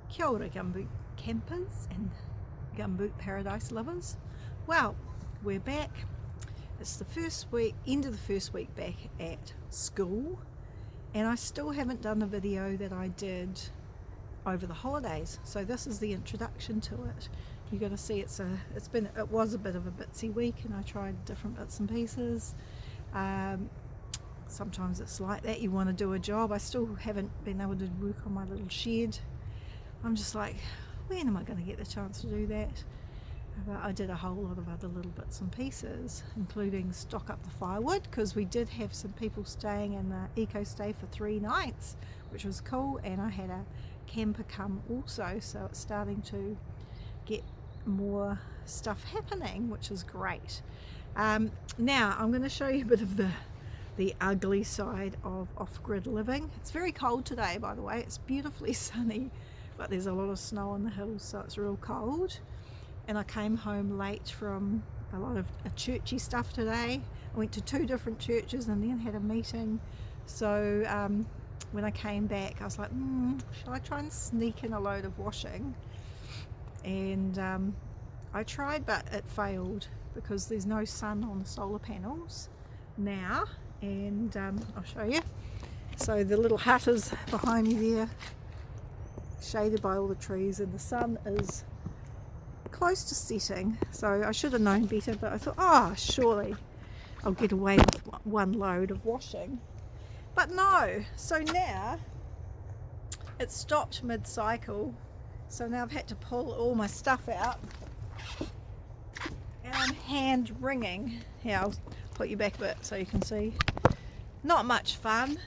Kia ora Gumboot campers and Gumboot paradise lovers. Well, we're back. It's the first week, end of the first week back at school, and I still haven't done a video that I did over the holidays. So this is the introduction to it. You're going to see it was a bit of a bitsy week, and I tried different bits and pieces. Sometimes it's like that, you want to do a job. I still haven't been able to work on my little shed. I'm just like, when am I going to get the chance to do that? But I did a whole lot of other little bits and pieces, including stock up the firewood, because we did have some people staying in the eco stay for 3 nights, which was cool, and I had a camper come also, so it's starting to get more stuff happening, which is great. Now I'm going to show you a bit of the ugly side of off-grid living. It's very cold today, by the way. It's beautifully sunny, but there's a lot of snow on the hills, so it's real cold. And I came home late from a lot of churchy stuff today. I went to 2 different churches and then had a meeting. So when I came back, I was like, shall I try and sneak in a load of washing? And I tried, but it failed because there's no sun on the solar panels now. And I'll show you. So the little hut is behind me there, shaded by all the trees, and the sun is close to setting. So I should have known better, but I thought, surely I'll get away with 1 load of washing. But no, so now it stopped mid-cycle, so now I've had to pull all my stuff out, and I'm hand wringing. Here, I'll put you back a bit so you can see. Not much fun,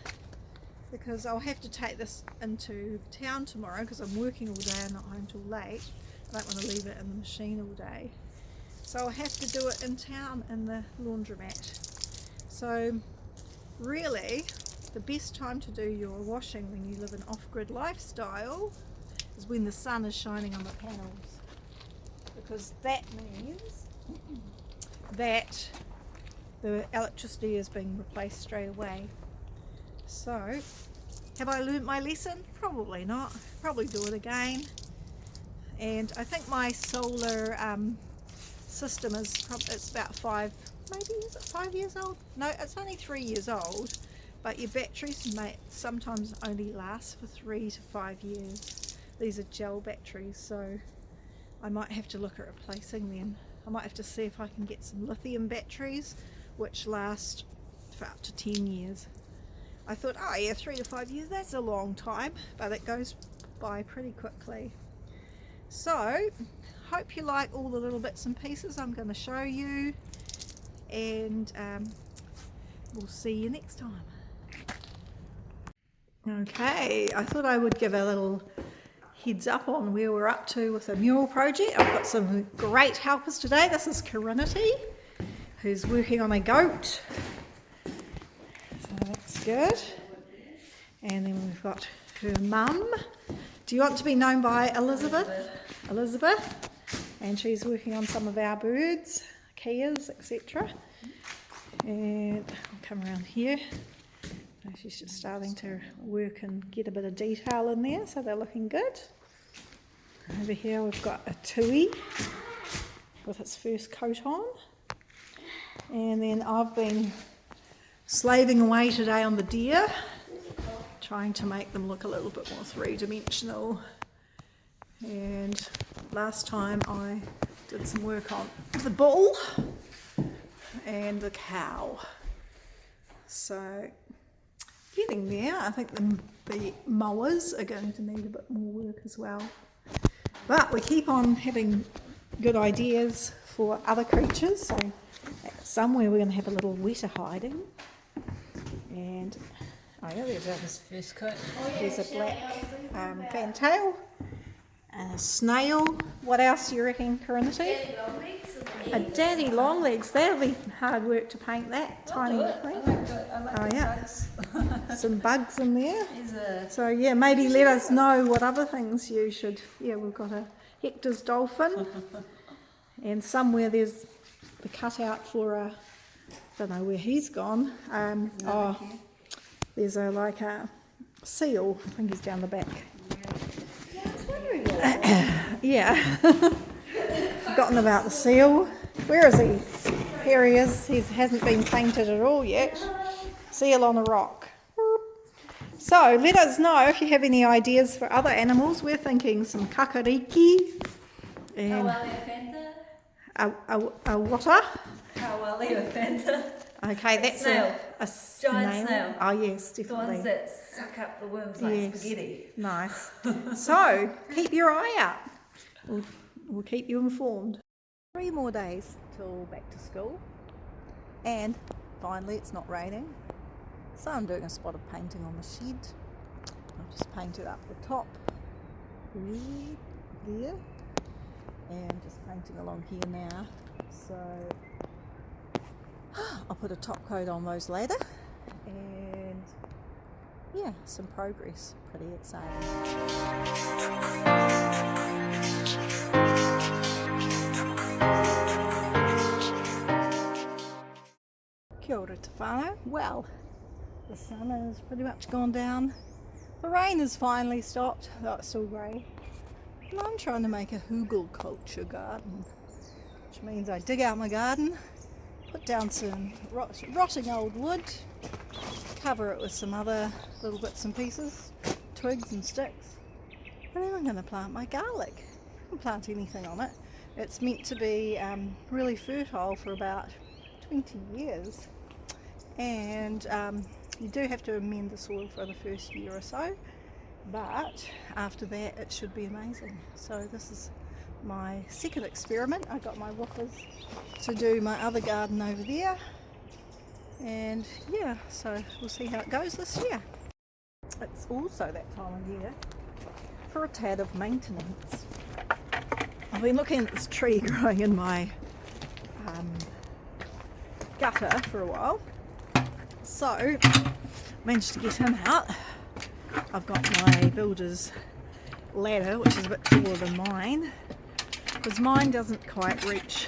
because I'll have to take this into town tomorrow because I'm working all day and not home till late. I don't want to leave it in the machine all day, so I'll have to do it in town in the laundromat. So really the best time to do your washing when you live an off-grid lifestyle is when the sun is shining on the panels, because that means that the electricity is being replaced straight away. So have I learnt my lesson? Probably not. Probably do it again. And I think my solar system is it's about 5, maybe is it 5 years old? No, it's only 3 years old, but your batteries may sometimes only last for 3 to 5 years. These are gel batteries, so I might have to look at replacing them. I might have to see if I can get some lithium batteries which last for up to 10 years. I thought, 3 to 5 years, that's a long time, but it goes by pretty quickly. So hope you like all the little bits and pieces I'm going to show you, and we'll see you next time. Okay, I thought I would give a little heads up on where we're up to with the mural project. I've got some great helpers today. This is Corinity, who's working on a goat, so that's good. And then we've got her mum. Do you want to be known by Elizabeth? Elizabeth, and she's working on some of our birds, Kias, etc. And I'll come around here. She's just starting to work and get a bit of detail in there, so they're looking good. Over here we've got a tui with its first coat on. And then I've been slaving away today on the deer, trying to make them look a little bit more 3-dimensional. And last time I did some work on the bull and the cow. So getting there. I think the mowers are going to need a bit more work as well. But we keep on having good ideas for other creatures. So somewhere we're going to have a little weta hiding. And there's His first coat. there's a black fantail and a snail. What else do you reckon, Corinity? A daddy long legs. That'll be hard work to paint that tiny little thing. Some bugs in there. So yeah, maybe let us know what other things you should. Yeah, we've got a Hector's dolphin, and somewhere there's the cutout for a. Don't know where he's gone. There's a seal. I think he's down the back. Yeah, I was wondering Yeah. Forgotten about the seal. Where is he? Here he is. He hasn't been painted at all yet. Seal on a rock. So let us know if you have any ideas for other animals. We're thinking some kakariki and a water. Okay, that's snail. A Giant snail. Oh yes, The definitely. ones that suck up the worms like spaghetti. Nice. So keep your eye out. We'll keep you informed. 3 more days till back to school, and finally it's not raining. So I'm doing a spot of painting on the shed. I'll just paint it up the top, red there, and just painting along here now. So I'll put a top coat on those later, and yeah, some progress. Pretty exciting. Kia ora te whānau. Well, the sun has pretty much gone down. The rain has finally stopped, though it's still grey. And I'm trying to make a Hugelkulture garden, which means I dig out my garden, put down some rotting old wood, cover it with some other little bits and pieces, twigs and sticks, and then I'm going to plant my garlic. I can't plant anything on it. It's meant to be really fertile for about 20 years, and you do have to amend the soil for the first year or so, but after that it should be amazing. So this is my second experiment. I got my woofers to do my other garden over there, and yeah, so we'll see how it goes this year. It's also that time of year for a tad of maintenance. I've been looking at this tree growing in my gutter for a while, so managed to get him out. I've got my builder's ladder, which is a bit taller than mine, because mine doesn't quite reach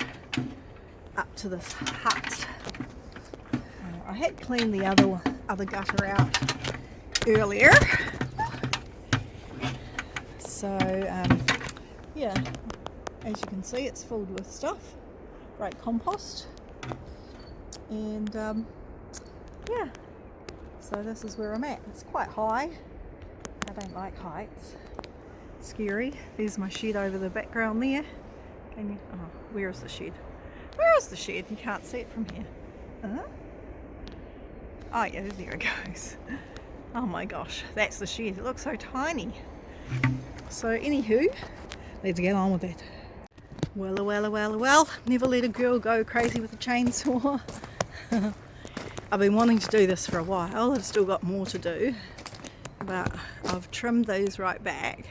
up to this hut. I had cleaned the other gutter out earlier, so yeah, as you can see, it's filled with stuff, great compost, and yeah, so this is where I'm at. It's quite high. I don't like heights. Scary. There's my shed over the background there. Can you? Oh, where is the shed? Where is the shed? You can't see it from here. Oh yeah, there it goes. Oh my gosh, that's the shed. It looks so tiny. So anywho, let's get on with it. Well, never let a girl go crazy with a chainsaw. I've been wanting to do this for a while. I've still got more to do, but I've trimmed these right back.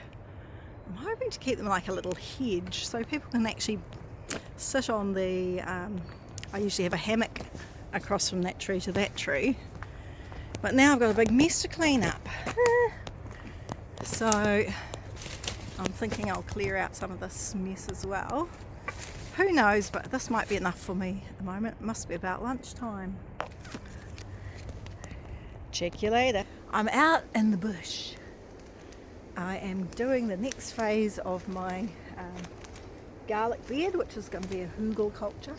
I'm hoping to keep them like a little hedge so people can actually sit on the I usually have a hammock across from that tree to that tree, but now I've got a big mess to clean up. So I'm thinking I'll clear out some of this mess as well. Who knows, but this might be enough for me at the moment. It must be about lunchtime. Check you later. I'm out in the bush. I am doing the next phase of my garlic bed, which is going to be a Hugelkulture.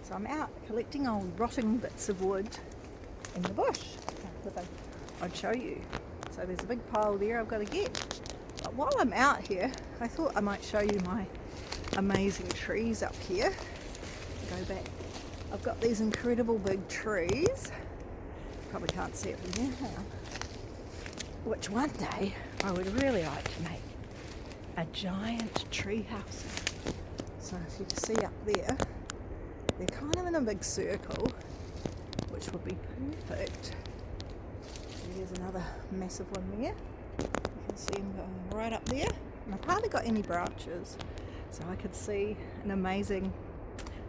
So I'm out collecting old rotting bits of wood in the bush. I'd show you. So there's a big pile there I've got to get. But while I'm out here, I thought I might show you my amazing trees up here. Go back. I've got these incredible big trees. Probably can't see it from here. Hang on. Which one day I would really like to make a giant tree house. So if you can see up there, they're kind of in a big circle, which would be perfect. There's another massive one there. You can see them going right up there. And I've hardly got any branches, so I could see an amazing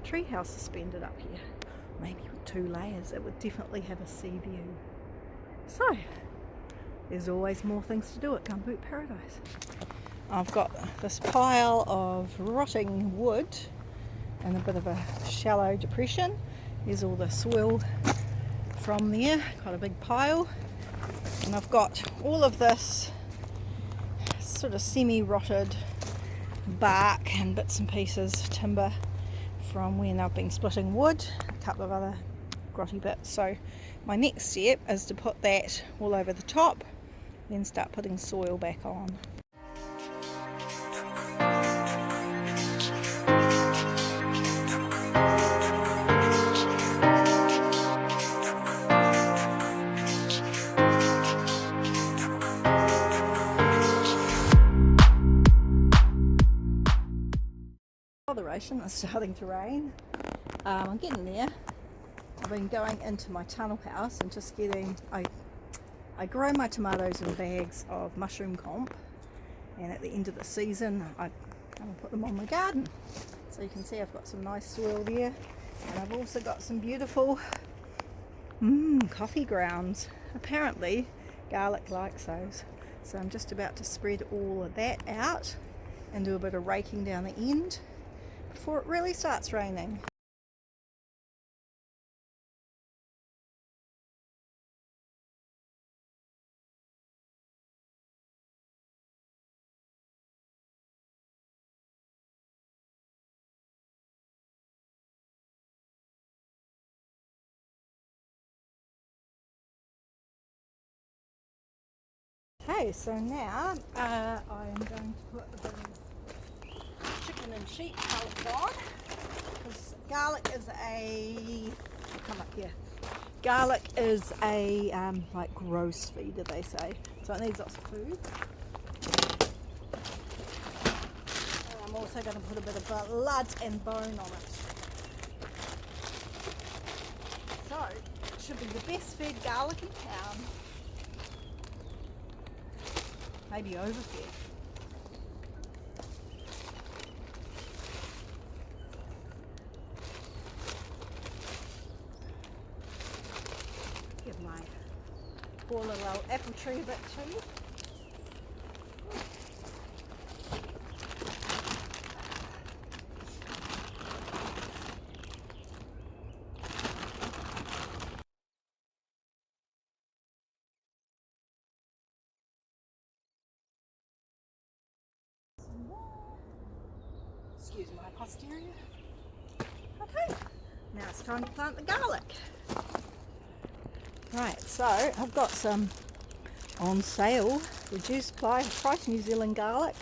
tree house suspended up here. Maybe with 2 layers, it would definitely have a sea view. So, there's always more things to do at Gumboot Paradise. I've got this pile of rotting wood in a bit of a shallow depression. There's all the soil from there, got a big pile. And I've got all of this sort of semi-rotted bark and bits and pieces, timber from when I've been splitting wood, a couple of other grotty bits. So my next step is to put that all over the top, then start putting soil back on. Botheration, it's starting to rain. I'm getting there. I've been going into my tunnel house and just getting, I grow my tomatoes in bags of mushroom comp, and at the end of the season I kind of put them on my garden. So you can see I've got some nice soil there, and I've also got some beautiful coffee grounds. Apparently garlic likes those. So I'm just about to spread all of that out and do a bit of raking down the end before it really starts raining. Okay, so now I am going to put a bit of chicken and sheep pellets on, because garlic is come up here. Garlic is a like gross feeder, they say, so it needs lots of food. And I'm also going to put a bit of blood and bone on it. So it should be the best fed garlic in town. Maybe overfed. Give my poor little apple tree a bit too. Excuse my posterior. Okay, now it's time to plant the garlic. Right, so I've got some on sale reduced price New Zealand garlic.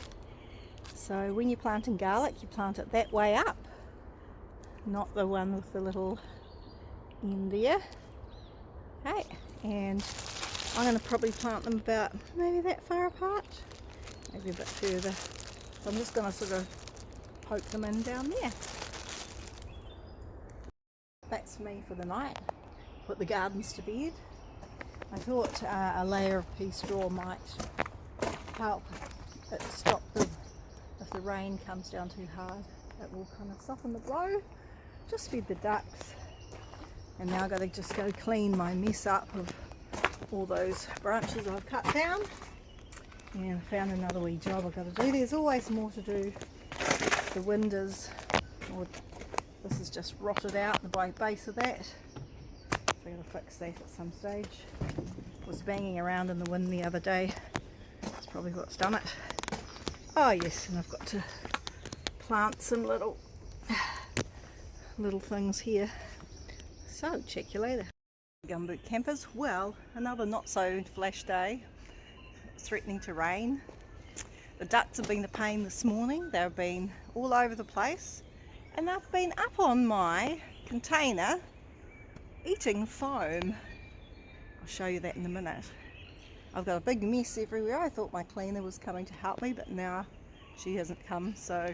So when you're planting garlic, you plant it that way up, not the one with the little end there. Okay, and I'm going to probably plant them about maybe that far apart, maybe a bit further. So I'm just going to sort of poke them in down there. That's me for the night. Put the gardens to bed. I thought a layer of pea straw might help it stop if the rain comes down too hard. It will kind of soften the blow. Just fed the ducks, and now I've got to just go clean my mess up of all those branches I've cut down. And I found another wee job I've got to do. There's always more to do. The windows, or this is just rotted out the base of that. So I'm going to fix that at some stage. It was banging around in the wind the other day. That's probably what's done it. Oh yes, and I've got to plant some little things here. So check you later. Gumboot campers. Well, another not so flash day. It's threatening to rain. The ducks have been a pain this morning. They've been all over the place, and they've been up on my container eating foam. I'll show you that in a minute. I've got a big mess everywhere. I thought my cleaner was coming to help me, but now she hasn't come, so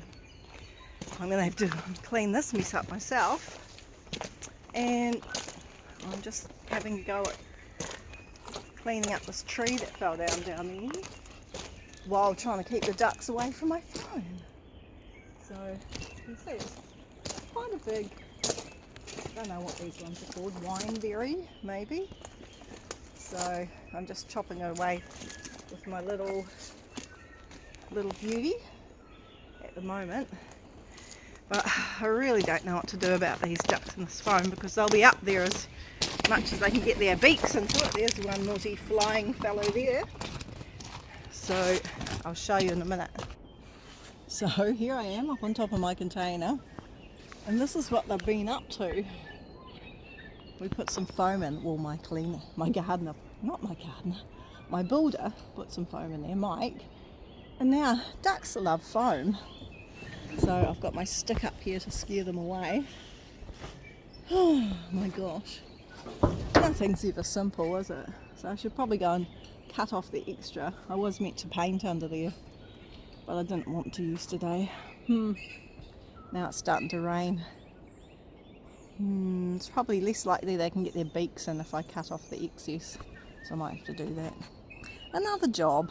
I'm going to have to clean this mess up myself. And I'm just having a go at cleaning up this tree that fell down there, while trying to keep the ducks away from my phone. So you can see it's quite a big, I don't know what these ones are called, wineberry maybe. So I'm just chopping it away with my little beauty at the moment. But I really don't know what to do about these ducks in this foam, because they'll be up there as much as they can get their beaks into it. There's one naughty flying fellow there. So I'll show you in a minute. So here I am up on top of my container, and this is what they've been up to. We put some foam in, well, my gardener, not my gardener, my builder put some foam in there, Mike, and now ducks love foam. So I've got my stick up here to scare them away. Oh my gosh, nothing's ever simple, is it? So I should probably go and cut off the extra. I was meant to paint under there, but I didn't want to use today. Now it's starting to rain. It's probably less likely they can get their beaks in if I cut off the excess, so I might have to do that. Another job.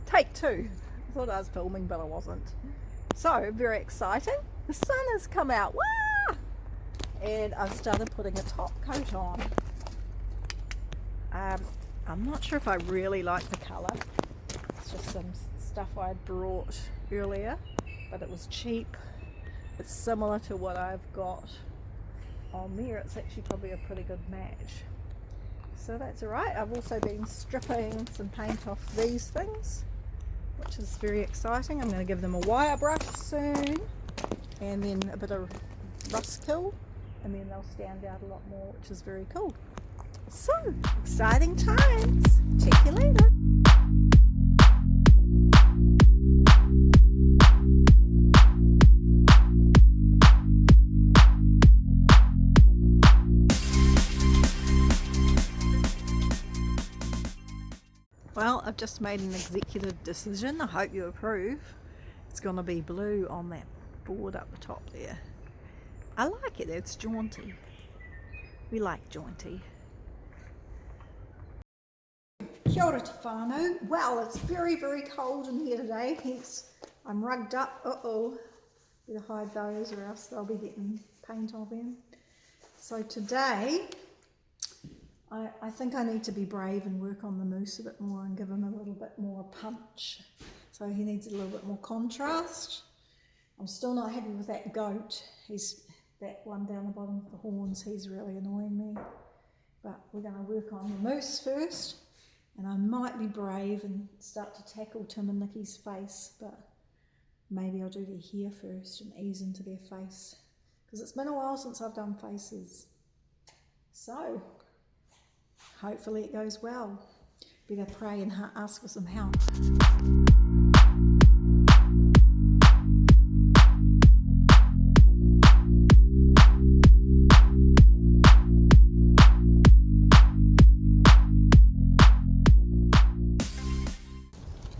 Take 2. I thought I was filming, but I wasn't. So, very exciting. The sun has come out. Wah! And I've started putting a top coat on. I'm not sure if I really like the colour. It's just some stuff I'd brought earlier, but it was cheap. It's similar to what I've got on there. It's actually probably a pretty good match. So that's alright. I've also been stripping some paint off these things, which is very exciting. I'm going to give them a wire brush soon, and then a bit of rust kill, and then they'll stand out a lot more, which is very cool. So, exciting times. Check you later. Well, I've just made an executive decision. I hope you approve. It's going to be blue on that board up the top there. I like it. It's jaunty. We like jaunty. Kia ora te whānau. Well, it's very, very cold in here today, hence I'm rugged up. Better hide those or else they'll be getting paint on them. So today, I think I need to be brave and work on the moose a bit more and give him a little bit more punch. So he needs a little bit more contrast. I'm still not happy with that goat. He's that one down the bottom of the horns. He's really annoying me. But we're going to work on the moose first. And I might be brave and start to tackle Tim and Nikki's face. But maybe I'll do their hair first and ease into their face. Because it's been a while since I've done faces. So hopefully it goes well. Better pray and ask for some help.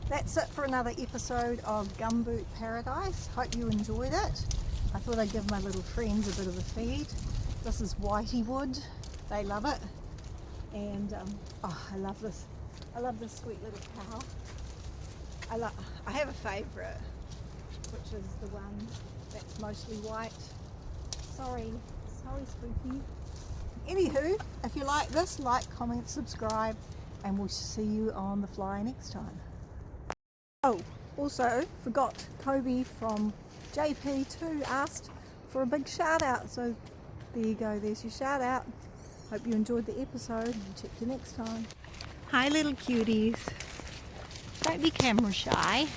That's it for another episode of Gumboot Paradise. Hope you enjoyed it. I thought I'd give my little friends a bit of a feed. This is whitey wood. They love it. And I love this. I love this sweet little cow. I have a favourite, which is the one that's mostly white. Sorry, Spooky. Anywho, if you like this, like, comment, subscribe, and we'll see you on the fly next time. Oh, also forgot, Kobi from JP2 asked for a big shout out, so there you go, there's your shout out. Hope you enjoyed the episode, and check you next time. Hi little cuties, don't be camera shy.